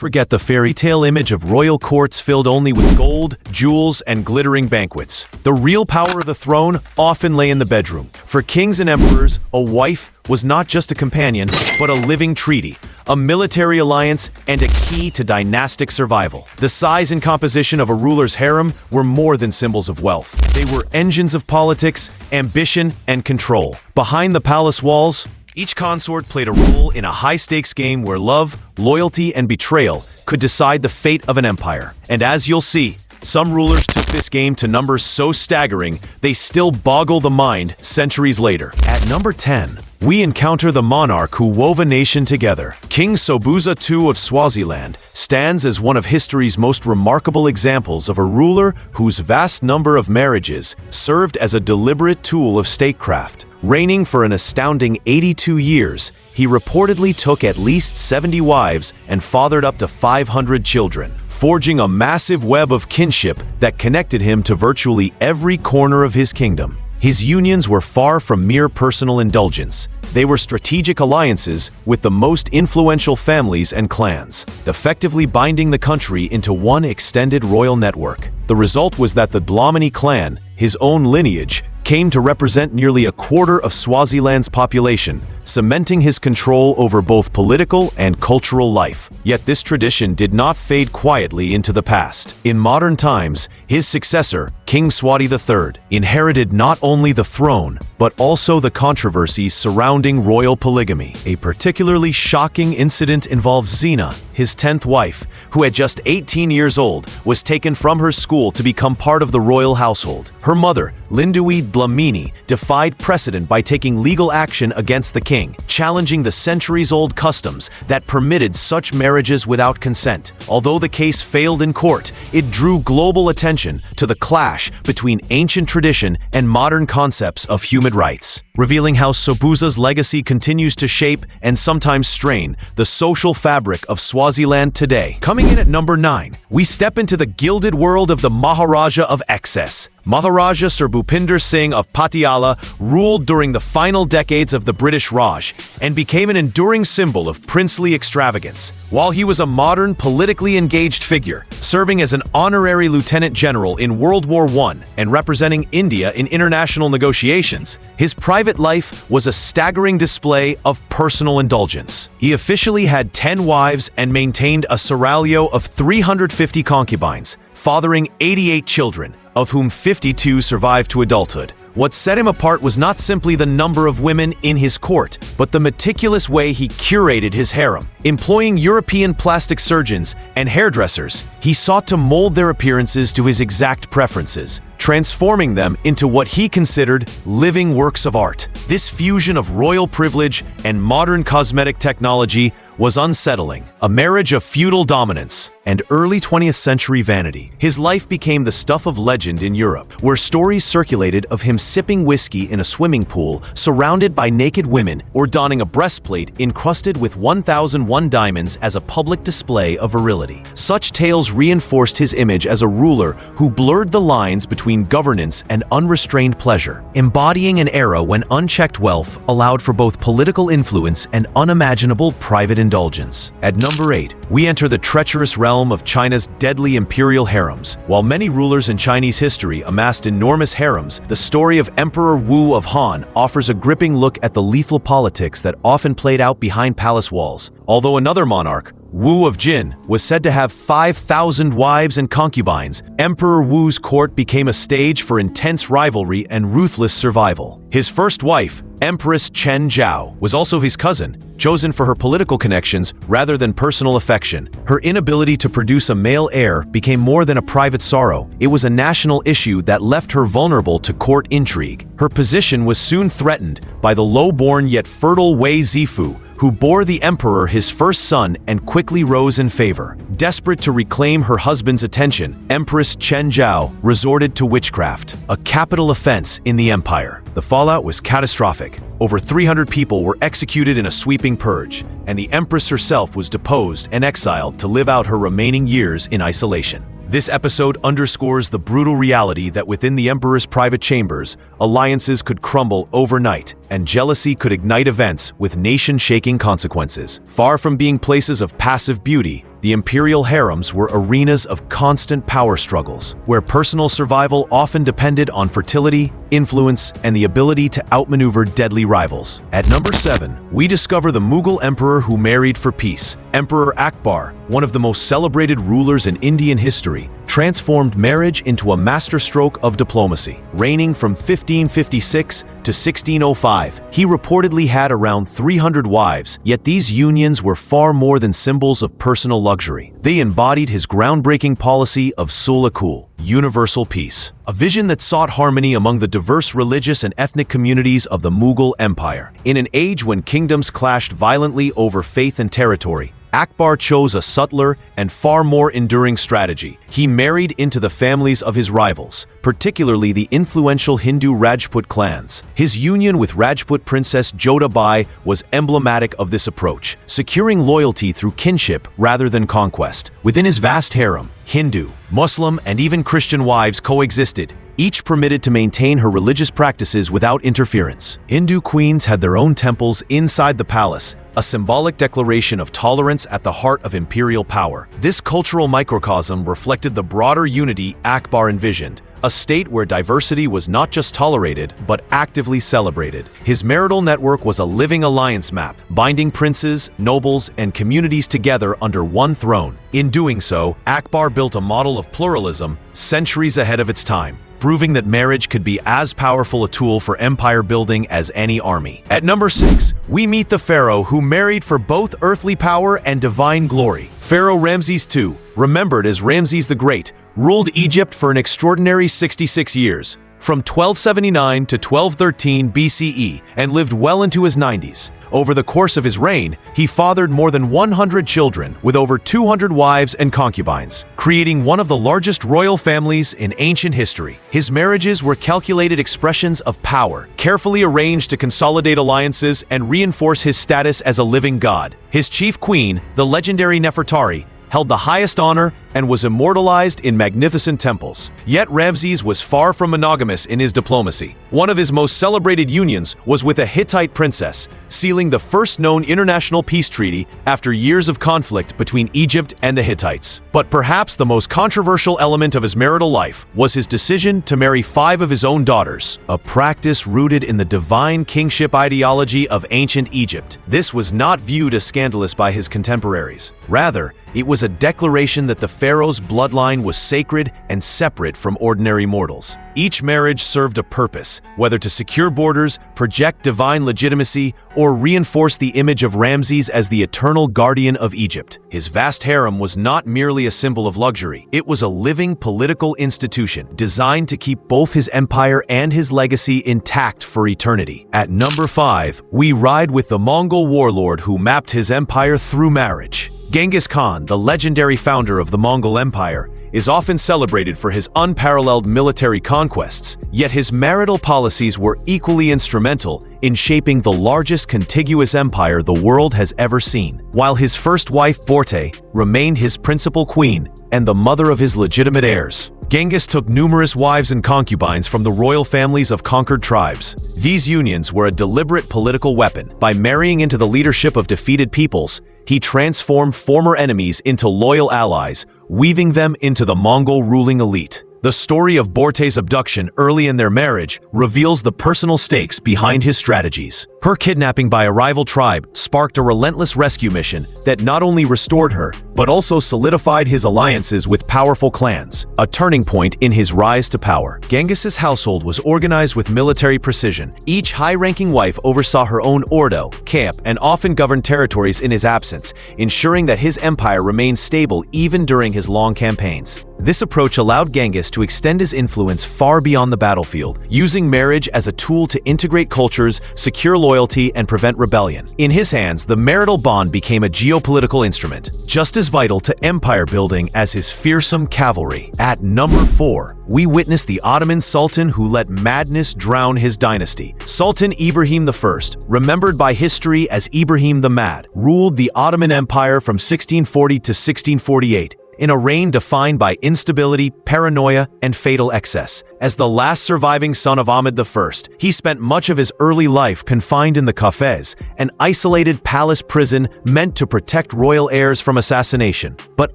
Forget the fairy tale image of royal courts filled only with gold, jewels, and glittering banquets. The real power of the throne often lay in the bedroom. For kings and emperors, a wife was not just a companion, but a living treaty, a military alliance, and a key to dynastic survival. The size and composition of a ruler's harem were more than symbols of wealth. They were engines of politics, ambition, and control. Behind the palace walls, each consort played a role in a high-stakes game where love, loyalty, and betrayal could decide the fate of an empire. And as you'll see, some rulers took this game to numbers so staggering, they still boggle the mind centuries later. At number 10, we encounter the monarch who wove a nation together. King Sobhuza II of Swaziland stands as one of history's most remarkable examples of a ruler whose vast number of marriages served as a deliberate tool of statecraft. Reigning for an astounding 82 years, he reportedly took at least 70 wives and fathered up to 500 children, forging a massive web of kinship that connected him to virtually every corner of his kingdom. His unions were far from mere personal indulgence. They were strategic alliances with the most influential families and clans, effectively binding the country into one extended royal network. The result was that the Dlamini clan, his own lineage, came to represent nearly a quarter of Swaziland's population, cementing his control over both political and cultural life. Yet this tradition did not fade quietly into the past. In modern times, his successor, King Swati III, inherited not only the throne, but also the controversies surrounding royal polygamy. A particularly shocking incident involved Zina, his 10th wife, who at just 18 years old was taken from her school to become part of the royal household. Her mother, Linduwe Dlamini, defied precedent by taking legal action against the king, challenging the centuries-old customs that permitted such marriages without consent. Although the case failed in court, it drew global attention to the clash between ancient tradition and modern concepts of human rights, revealing how Sobhuza's legacy continues to shape and sometimes strain the social fabric of Swaziland today. Coming in at number 9, we step into the gilded world of the Maharaja of excess. Maharaja Sir Bhupinder Singh of Patiala ruled during the final decades of the British Raj and became an enduring symbol of princely extravagance. While he was a modern, politically engaged figure, serving as an honorary lieutenant general in World War I and representing India in international negotiations, his private life was a staggering display of personal indulgence. He officially had 10 wives and maintained a seraglio of 350 concubines, fathering 88 children, of whom 52 survived to adulthood. What set him apart was not simply the number of women in his court, but the meticulous way he curated his harem. Employing European plastic surgeons and hairdressers, he sought to mold their appearances to his exact preferences, transforming them into what he considered living works of art. This fusion of royal privilege and modern cosmetic technology was unsettling, a marriage of feudal dominance and early 20th century vanity. His life became the stuff of legend in Europe, where stories circulated of him sipping whiskey in a swimming pool, surrounded by naked women, or donning a breastplate encrusted with 1001 diamonds as a public display of virility. Such tales reinforced his image as a ruler who blurred the lines between governance and unrestrained pleasure, embodying an era when unchecked wealth allowed for both political influence and unimaginable private indulgence. At number 8, we enter the treacherous realm of China's deadly imperial harems. While many rulers in Chinese history amassed enormous harems, the story of Emperor Wu of Han offers a gripping look at the lethal politics that often played out behind palace walls. Although another monarch, Wu of Jin, was said to have 5,000 wives and concubines, Emperor Wu's court became a stage for intense rivalry and ruthless survival. His first wife, Empress Chen Zhao, was also his cousin, chosen for her political connections rather than personal affection. Her inability to produce a male heir became more than a private sorrow. It was a national issue that left her vulnerable to court intrigue. Her position was soon threatened by the low-born yet fertile Wei Zifu, who bore the emperor his first son and quickly rose in favor. Desperate to reclaim her husband's attention, Empress Chen Zhao resorted to witchcraft, a capital offense in the empire. The fallout was catastrophic. Over 300 people were executed in a sweeping purge, and the empress herself was deposed and exiled to live out her remaining years in isolation. This episode underscores the brutal reality that within the emperor's private chambers, alliances could crumble overnight, and jealousy could ignite events with nation-shaking consequences. Far from being places of passive beauty, The imperial harems were arenas of constant power struggles, where personal survival often depended on fertility, influence, and the ability to outmaneuver deadly rivals. At number 7, we discover the Mughal emperor who married for peace. Emperor Akbar, one of the most celebrated rulers in Indian history, transformed marriage into a masterstroke of diplomacy. Reigning from 1556 to 1605, he reportedly had around 300 wives, yet these unions were far more than symbols of personal luxury. They embodied his groundbreaking policy of sul-akul, universal peace, a vision that sought harmony among the diverse religious and ethnic communities of the Mughal Empire. In an age when kingdoms clashed violently over faith and territory, Akbar chose a subtler and far more enduring strategy. He married into the families of his rivals, particularly the influential Hindu Rajput clans. His union with Rajput princess Jodha was emblematic of this approach, securing loyalty through kinship rather than conquest. Within his vast harem, Hindu, Muslim, and even Christian wives coexisted, each permitted to maintain her religious practices without interference. Hindu queens had their own temples inside the palace, a symbolic declaration of tolerance at the heart of imperial power. This cultural microcosm reflected the broader unity Akbar envisioned, a state where diversity was not just tolerated, but actively celebrated. His marital network was a living alliance map, binding princes, nobles, and communities together under one throne. In doing so, Akbar built a model of pluralism centuries ahead of its time, proving that marriage could be as powerful a tool for empire building as any army. At number 6, we meet the pharaoh who married for both earthly power and divine glory. Pharaoh Ramses II, remembered as Ramses the Great, ruled Egypt for an extraordinary 66 years, from 1279 to 1213 BCE, and lived well into his 90s. Over the course of his reign, he fathered more than 100 children, with over 200 wives and concubines, creating one of the largest royal families in ancient history. His marriages were calculated expressions of power, carefully arranged to consolidate alliances and reinforce his status as a living god. His chief queen, the legendary Nefertari, held the highest honor and was immortalized in magnificent temples. Yet Ramses was far from monogamous in his diplomacy. One of his most celebrated unions was with a Hittite princess, sealing the first known international peace treaty after years of conflict between Egypt and the Hittites. But perhaps the most controversial element of his marital life was his decision to marry 5 of his own daughters, a practice rooted in the divine kingship ideology of ancient Egypt. This was not viewed as scandalous by his contemporaries. Rather, it was a declaration that the pharaoh's bloodline was sacred and separate from ordinary mortals. Each marriage served a purpose, whether to secure borders, project divine legitimacy, or reinforce the image of Ramses as the eternal guardian of Egypt. His vast harem was not merely a symbol of luxury. It was a living political institution designed to keep both his empire and his legacy intact for eternity. At number 5, we ride with the Mongol warlord who mapped his empire through marriage. Genghis Khan, the legendary founder of the Mongol Empire, is often celebrated for his unparalleled military conquests, yet his marital policies were equally instrumental in shaping the largest contiguous empire the world has ever seen. While his first wife, Borte, remained his principal queen and the mother of his legitimate heirs, Genghis took numerous wives and concubines from the royal families of conquered tribes. These unions were a deliberate political weapon. By marrying into the leadership of defeated peoples, he transformed former enemies into loyal allies, weaving them into the Mongol ruling elite. The story of Borte's abduction early in their marriage reveals the personal stakes behind his strategies. Her kidnapping by a rival tribe sparked a relentless rescue mission that not only restored her, but also solidified his alliances with powerful clans, a turning point in his rise to power. Genghis's household was organized with military precision. Each high-ranking wife oversaw her own ordo, camp, and often governed territories in his absence, ensuring that his empire remained stable even during his long campaigns. This approach allowed Genghis to extend his influence far beyond the battlefield, using marriage as a tool to integrate cultures, secure loyalty, and prevent rebellion. In his hands, the marital bond became a geopolitical instrument, just as vital to empire building as his fearsome cavalry. At number 4, we witness the Ottoman Sultan who let madness drown his dynasty. Sultan Ibrahim I, remembered by history as Ibrahim the Mad, ruled the Ottoman Empire from 1640 to 1648, in a reign defined by instability, paranoia, and fatal excess. As the last surviving son of Ahmed I, he spent much of his early life confined in the Kafes, an isolated palace prison meant to protect royal heirs from assassination, but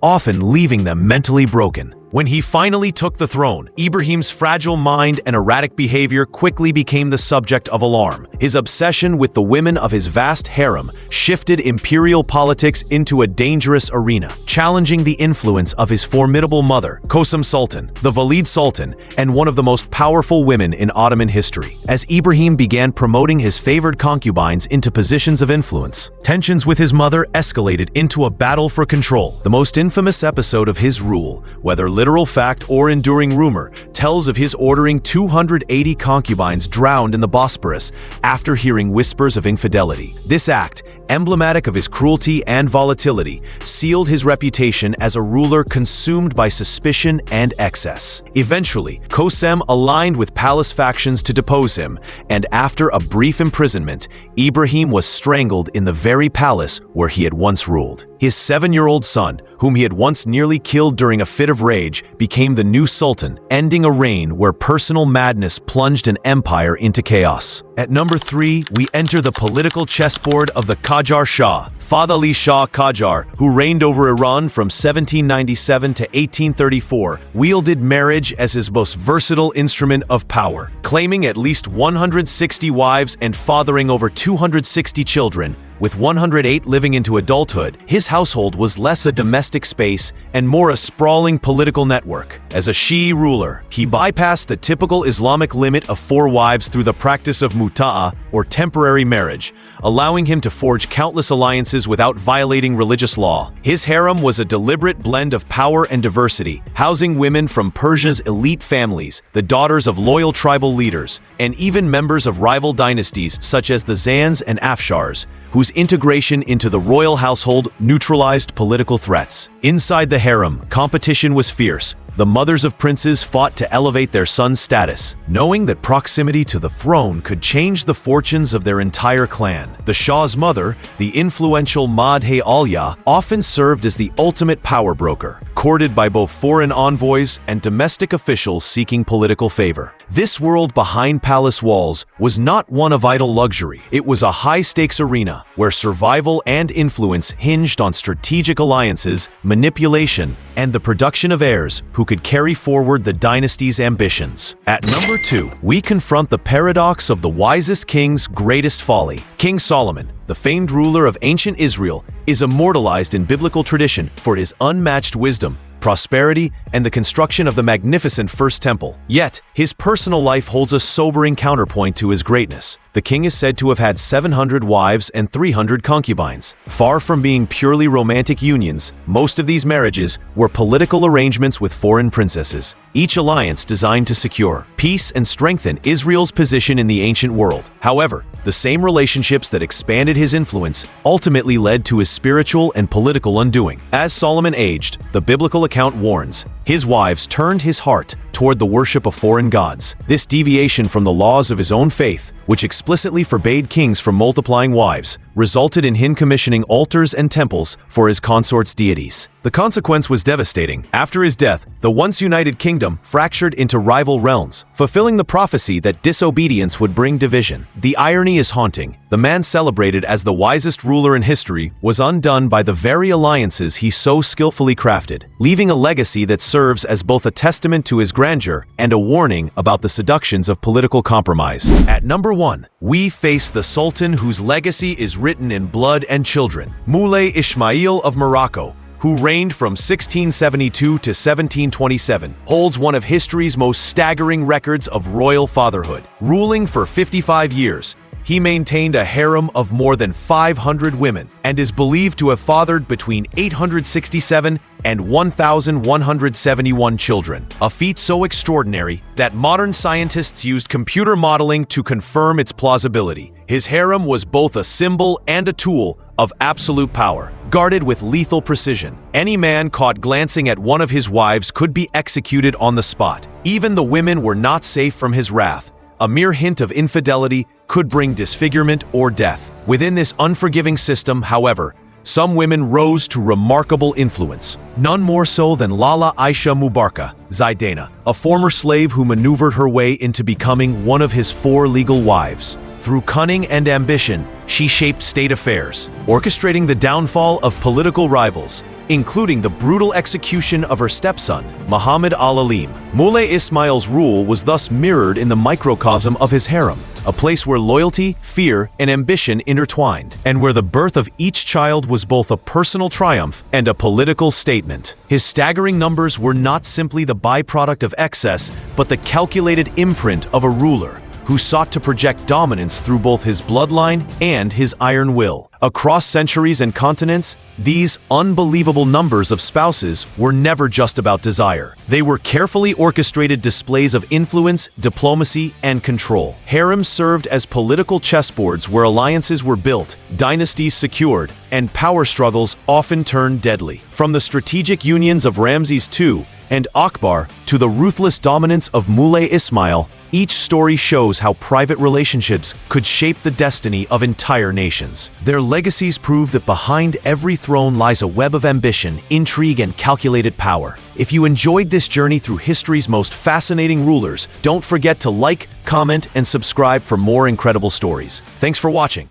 often leaving them mentally broken. When he finally took the throne, Ibrahim's fragile mind and erratic behavior quickly became the subject of alarm. His obsession with the women of his vast harem shifted imperial politics into a dangerous arena, challenging the influence of his formidable mother, Kosum Sultan, the Valid Sultan, and one of the most powerful women in Ottoman history. As Ibrahim began promoting his favored concubines into positions of influence, tensions with his mother escalated into a battle for control. The most infamous episode of his rule, whether literal fact or enduring rumor, tells of his ordering 280 concubines drowned in the Bosporus after hearing whispers of infidelity. This act, emblematic of his cruelty and volatility, sealed his reputation as a ruler consumed by suspicion and excess. Eventually, Kosem aligned with palace factions to depose him, and after a brief imprisonment, Ibrahim was strangled in the very palace where he had once ruled. His 7-year-old son, whom he had once nearly killed during a fit of rage, became the new sultan, ending a reign where personal madness plunged an empire into chaos. At number 3, we enter the political chessboard of the Qajar Shah, Fath Ali Shah Qajar, who reigned over Iran from 1797 to 1834, wielded marriage as his most versatile instrument of power. Claiming at least 160 wives and fathering over 260 children, with 108 living into adulthood, his household was less a domestic space and more a sprawling political network. As a Shi'i ruler, he bypassed the typical Islamic limit of 4 wives through the practice of muta'a, or temporary marriage, allowing him to forge countless alliances without violating religious law. His harem was a deliberate blend of power and diversity, housing women from Persia's elite families, the daughters of loyal tribal leaders, and even members of rival dynasties such as the Zands and Afshars, whose integration into the royal household neutralized political threats. Inside the harem, competition was fierce. The mothers of princes fought to elevate their sons' status, knowing that proximity to the throne could change the fortunes of their entire clan. The Shah's mother, the influential Madhe Alya, often served as the ultimate power broker, courted by both foreign envoys and domestic officials seeking political favor. This world behind palace walls was not one of idle luxury. It was a high-stakes arena where survival and influence hinged on strategic alliances, manipulation, and the production of heirs who could carry forward the dynasty's ambitions. At number 2, we confront the paradox of the wisest king's greatest folly. King Solomon, the famed ruler of ancient Israel, is immortalized in biblical tradition for his unmatched wisdom, prosperity, and the construction of the magnificent First Temple. Yet, his personal life holds a sobering counterpoint to his greatness. The king is said to have had 700 wives and 300 concubines. Far from being purely romantic unions, most of these marriages were political arrangements with foreign princesses, each alliance designed to secure peace and strengthen Israel's position in the ancient world. However, the same relationships that expanded his influence ultimately led to his spiritual and political undoing. As Solomon aged, the biblical account warns, his wives turned his heart toward the worship of foreign gods. This deviation from the laws of his own faith, which explicitly forbade kings from multiplying wives, resulted in him commissioning altars and temples for his consorts' deities. The consequence was devastating. After his death, the once united kingdom fractured into rival realms, fulfilling the prophecy that disobedience would bring division. The irony is haunting. The man celebrated as the wisest ruler in history was undone by the very alliances he so skillfully crafted, leaving a legacy that serves as both a testament to his grandeur and a warning about the seductions of political compromise. At number 1, we face the sultan whose legacy is written in blood and children, Moulay Ismail of Morocco, who reigned from 1672 to 1727, holds one of history's most staggering records of royal fatherhood. Ruling for 55 years, he maintained a harem of more than 500 women and is believed to have fathered between 867 and 1,171 children, a feat so extraordinary that modern scientists used computer modeling to confirm its plausibility. His harem was both a symbol and a tool of absolute power, guarded with lethal precision. Any man caught glancing at one of his wives could be executed on the spot. Even the women were not safe from his wrath. A mere hint of infidelity could bring disfigurement or death. Within this unforgiving system, however, Some women rose to remarkable influence, none more so than Lala Aisha Mubarka Zaidana, a former slave who maneuvered her way into becoming one of his 4 legal wives. Through cunning and ambition, she shaped state affairs, orchestrating the downfall of political rivals, including the brutal execution of her stepson, Muhammad al-Alim. Muley Ismail's rule was thus mirrored in the microcosm of his harem, a place where loyalty, fear, and ambition intertwined, and where the birth of each child was both a personal triumph and a political statement. His staggering numbers were not simply the byproduct of excess, but the calculated imprint of a ruler who sought to project dominance through both his bloodline and his iron will. Across centuries and continents, these unbelievable numbers of spouses were never just about desire. They were carefully orchestrated displays of influence, diplomacy, and control. Harems served as political chessboards where alliances were built, dynasties secured, and power struggles often turned deadly. From the strategic unions of Ramses II and Akbar to the ruthless dominance of Muley Ismail, each story shows how private relationships could shape the destiny of entire nations. Their legacies prove that behind every throne lies a web of ambition, intrigue, and calculated power. If you enjoyed this journey through history's most fascinating rulers, don't forget to like, comment, and subscribe for more incredible stories. Thanks for watching.